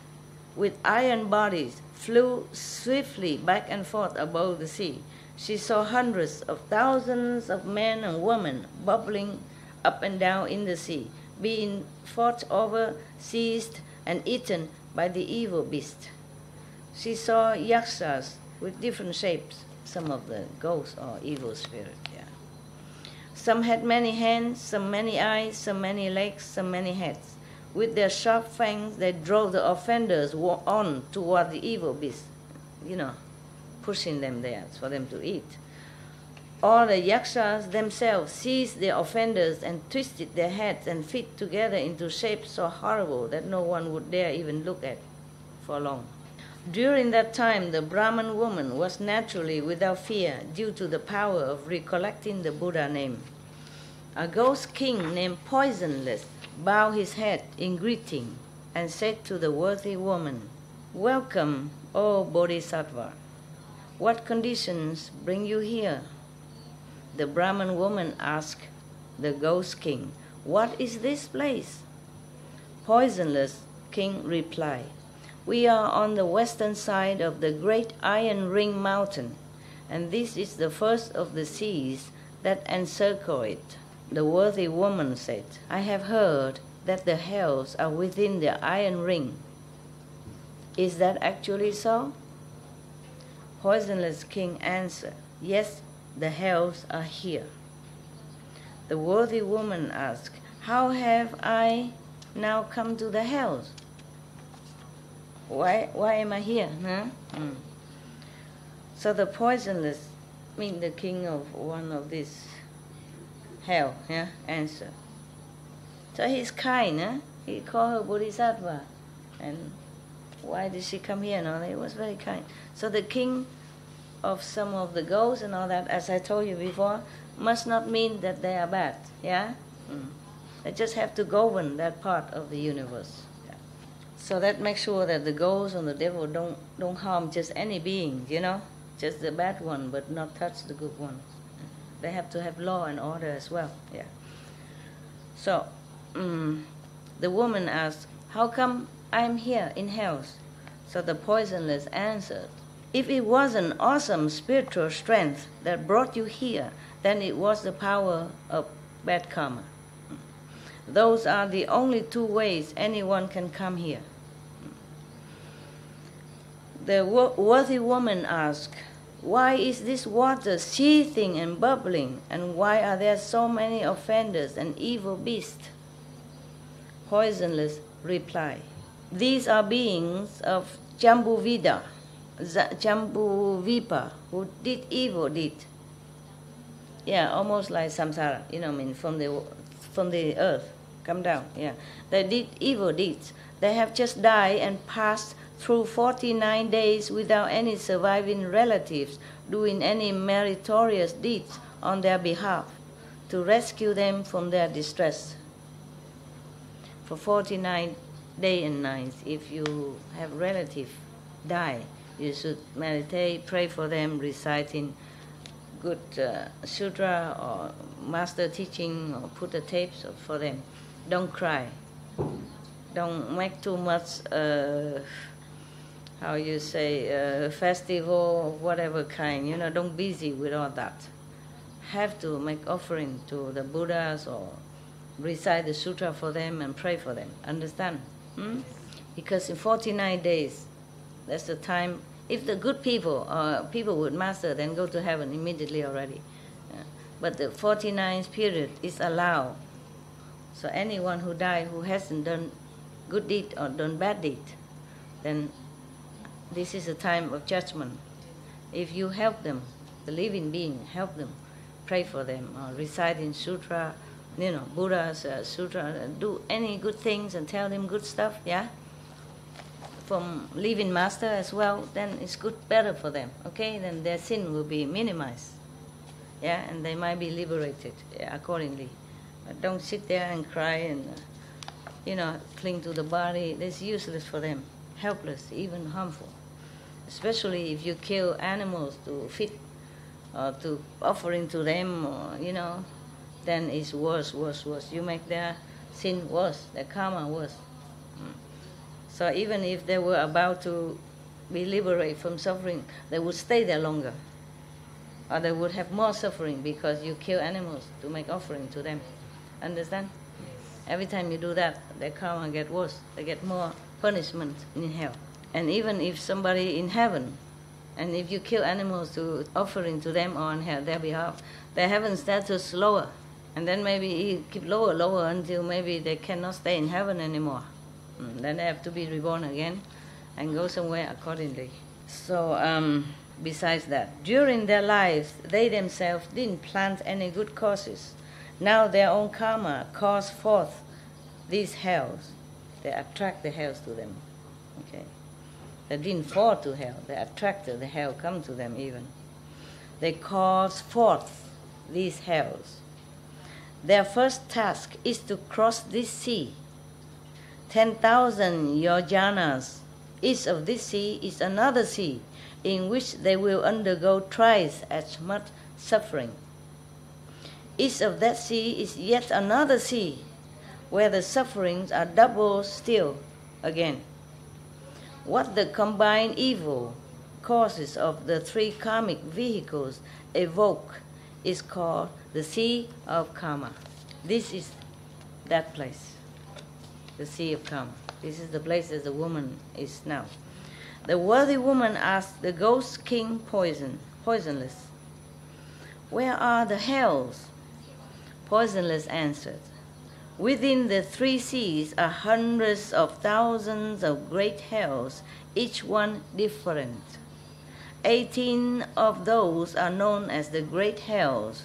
with iron bodies flew swiftly back and forth above the sea. She saw hundreds of thousands of men and women bubbling up and down in the sea, being fought over, seized, and eaten by the evil beast. She saw yakshas with different shapes, some of the ghosts or evil spirits. Yeah. Some had many hands, some many eyes, some many legs, some many heads. With their sharp fangs, they drove the offenders on toward the evil beast, pushing them there for them to eat. All the yakshas themselves seized the offenders and twisted their heads and feet together into shapes so horrible that no one would dare even look at for long. During that time, the Brahman woman was naturally without fear due to the power of recollecting the Buddha name. A ghost king named Poisonless bowed his head in greeting and said to the worthy woman, "Welcome, O Bodhisattva. What conditions bring you here?" The Brahman woman asked the ghost king, "What is this place?" Poisonless king replied, "We are on the western side of the great Iron Ring mountain, and this is the first of the seas that encircle it." The worthy woman said, "I have heard that the hells are within the Iron Ring. Is that actually so?" Poisonless king answered, "Yes, the hells are here." The worthy woman asked, "How have I now come to the hells? Why am I here?" Huh? So the poisonless, the king of one of these hell, answered. So he's kind, He called her Bodhisattva. And why did she come here? No, he was very kind. So the king of some of the ghosts and all that, as I told you before, must not mean that they are bad, They just have to govern that part of the universe. So that makes sure that the ghosts and the devil don't harm just any being, just the bad one, but not touch the good one. They have to have law and order as well. So the woman asked, "How come I'm here in hell?" So the poisonless answered, "If it was an awesome spiritual strength that brought you here, then it was the power of bad karma. Those are the only two ways anyone can come here." The worthy woman asked, "Why is this water seething and bubbling, and why are there so many offenders and evil beasts?" Poisonless replied, "These are beings of Jambuvida, Jambuvipa, who did evil deed." Almost like samsara, from the earth, come down, They did evil deeds. They have just died and passed through 49 days without any surviving relatives doing any meritorious deeds on their behalf to rescue them from their distress. For 49 days and nights, if you have relatives die, you should meditate, pray for them, reciting good sutra or master teaching, or put the tapes for them. Don't cry. Don't make too much festival of whatever kind, don't busy with all that. Have to make offering to the Buddhas or recite the sutra for them and pray for them. Understand? Because in 49 days, that's the time. If the good people people with master, then go to heaven immediately already. But the 49th period is allowed. So anyone who died who hasn't done good deed or done bad deed, then this is a time of judgment. If you help them, the living being, help them, pray for them, or recite in sutra, Buddha's sutra, do any good things and tell them good stuff, from living master as well, then it's better for them, then their sin will be minimized, and they might be liberated accordingly. But don't sit there and cry and, cling to the body. That's useless for them, helpless, even harmful. Especially if you kill animals to feed or to offering to them, or, then it's worse. You make their sin worse, their karma worse. So even if they were about to be liberated from suffering, they would stay there longer. Or they would have more suffering because you kill animals to make offering to them. Understand? Every time you do that, their karma gets worse. They get more punishment in hell. And even if somebody in heaven, and if you kill animals to offering to them on their behalf, their heaven status lower. And then maybe you keep lower until maybe they cannot stay in heaven anymore. Then they have to be reborn again and go somewhere accordingly. So besides that, during their lives, they themselves didn't plant any good causes. Now their own karma calls forth these hells. They attract the hells to them. They didn't fall to hell. They attracted the hell come to them even. They cause forth these hells. Their first task is to cross this sea. 10,000 yojanas east of this sea is another sea in which they will undergo twice as much suffering. East of that sea is yet another sea where the sufferings are double still again. What the combined evil causes of the three karmic vehicles evoke is called the sea of karma. This is that place, the sea of karma. This is the place that the woman is now. The worthy woman asked the ghost king poisonless, "Where are the hells?" Poisonless answered, "Within the 3 seas are hundreds of thousands of great hells, each one different. 18 of those are known as the great hells.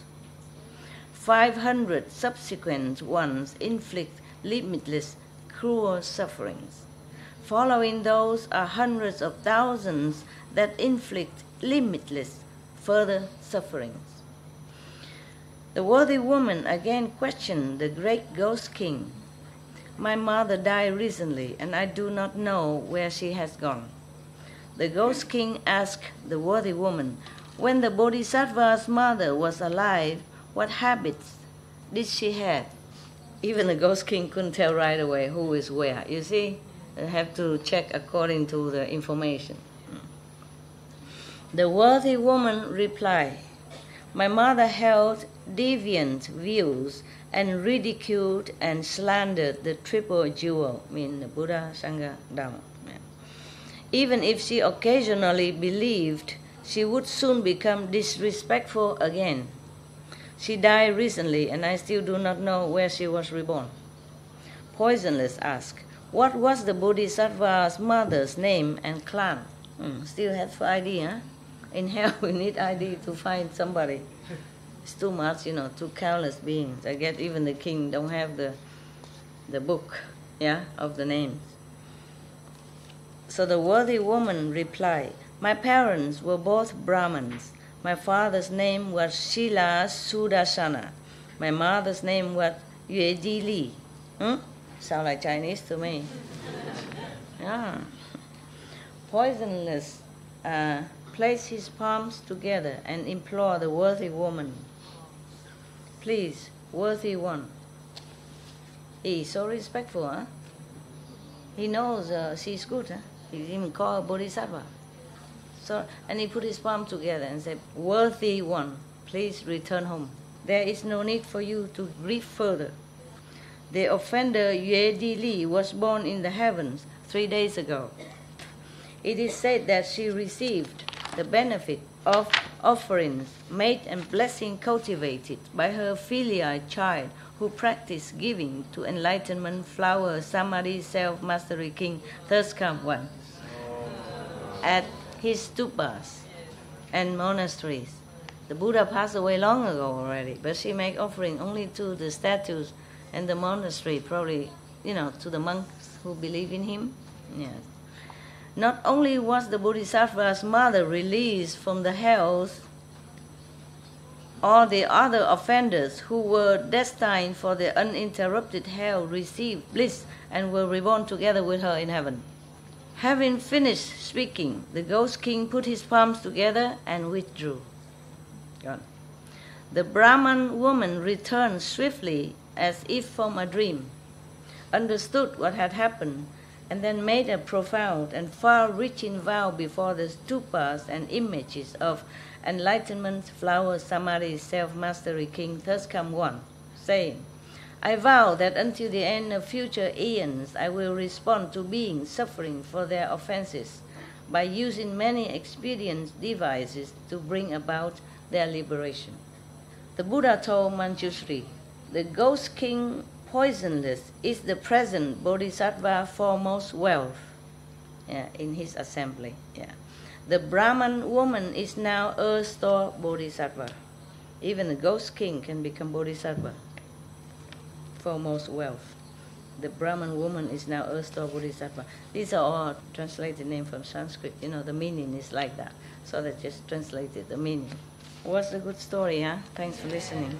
500 subsequent ones inflict limitless cruel sufferings. Following those are hundreds of thousands that inflict limitless further sufferings." The worthy woman again questioned the great ghost king. "My mother died recently, and I do not know where she has gone." The ghost king asked the worthy woman, "When the Bodhisattva's mother was alive, what habits did she have?" Even the ghost king couldn't tell right away who is where. You see, you have to check according to the information. The worthy woman replied, "My mother held deviant views and ridiculed and slandered the triple jewel, meaning the Buddha, Sangha, Dharma. Even if she occasionally believed, she would soon become disrespectful again. She died recently, and I still do not know where she was reborn." Poisonless asked, "What was the Bodhisattva's mother's name and clan?" Still have ID, huh? In hell, we need ID to find somebody. It's too much, too countless beings. I guess even the king don't have the book, of the names. So the worthy woman replied, "My parents were both Brahmins. My father's name was Shila Sudarsana. My mother's name was Yue Ji Li." Sound like Chinese to me. Yeah. Poisonless placed his palms together and implored the worthy woman, "Please, worthy one." He's so respectful, huh? He knows she's good, huh? He even called her Bodhisattva. So, and he put his palm together and said, "Worthy one, please return home. There is no need for you to grieve further. The offender Yue Di Li was born in the heavens 3 days ago. It is said that she received the benefit of offerings made and blessing cultivated by her filial child who practiced giving to enlightenment flower Samadhi self-mastery king thus come one at his stupas and monasteries. The Buddha passed away long ago already, but she made offering only to the statues and the monastery, probably, to the monks who believe in him. Yes. Not only was the Bodhisattva's mother released from the hells, all the other offenders who were destined for the uninterrupted hell received bliss and were reborn together with her in heaven." Having finished speaking, the ghost king put his palms together and withdrew. Gone. The Brahman woman returned swiftly as if from a dream, understood what had happened, and then made a profound and far-reaching vow before the stupas and images of enlightenment flower Samadhi self-mastery king thus come one, saying, "I vow that until the end of future eons I will respond to beings suffering for their offenses by using many expedient devices to bring about their liberation." The Buddha told Manjushri, "The ghost king poisonless is the present Bodhisattva foremost wealth," in his assembly. The Brahman woman is now Earth-store Bodhisattva. Even the ghost king can become Bodhisattva. Foremost wealth. The Brahman woman is now Earth-store Bodhisattva. These are all translated names from Sanskrit. The meaning is like that. So they just translated the meaning. Was a good story, huh? Thanks for listening.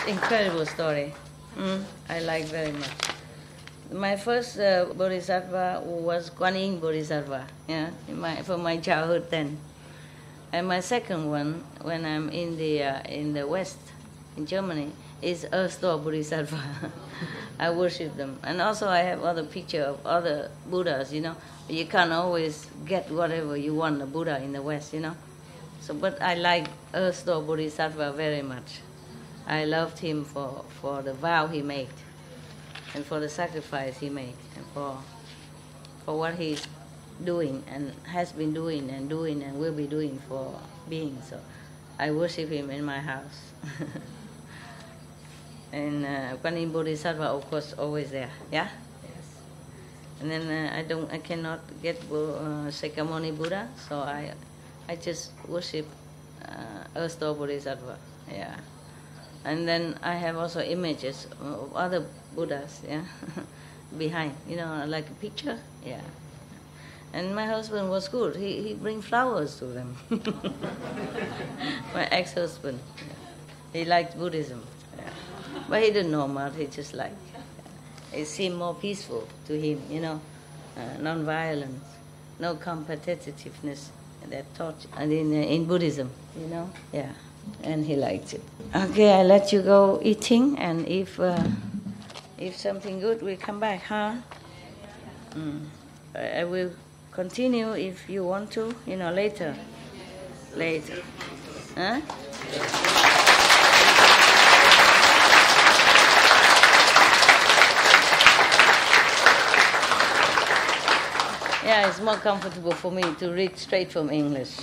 Incredible story. I like very much. My first Bodhisattva was Kuan Yin Bodhisattva, from my childhood then. And my second one, when I'm in the West, in Germany, is Earth-store Bodhisattva. I worship them. And also I have other picture of other Buddhas, You can't always get whatever you want, a Buddha in the West, So, but I like Earth-store Bodhisattva very much. I loved him for the vow he made, and for the sacrifice he made, and for what he's doing and has been doing and will be doing for beings. So I worship him in my house. And Guanyin Bodhisattva, of course, always there. Yeah. Yes. And then I cannot get Shakyamuni Buddha, so I just worship Earth-store Bodhisattva. Yeah. And then I have also images of other Buddhas. Yeah. Behind, like a picture. Yeah. And my husband was good. He bring flowers to them. My ex-husband. He liked Buddhism. Yeah. But he didn't know much. He just liked. It seemed more peaceful to him, non-violence, no competitiveness. That taught in Buddhism, Yeah. And he liked it. Okay, I let you go eating, and if something good will come back, huh? I will continue if you want to, later. Later. Huh? Yeah, it's more comfortable for me to read straight from English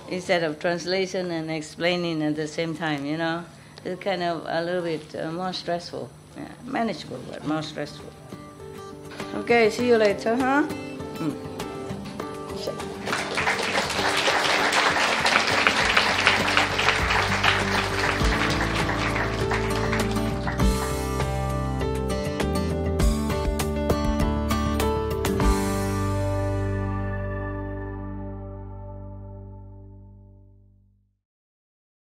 instead of translation and explaining at the same time, It's kind of a little bit more stressful. Yeah, manageable, but more stressful. Okay, see you later, huh?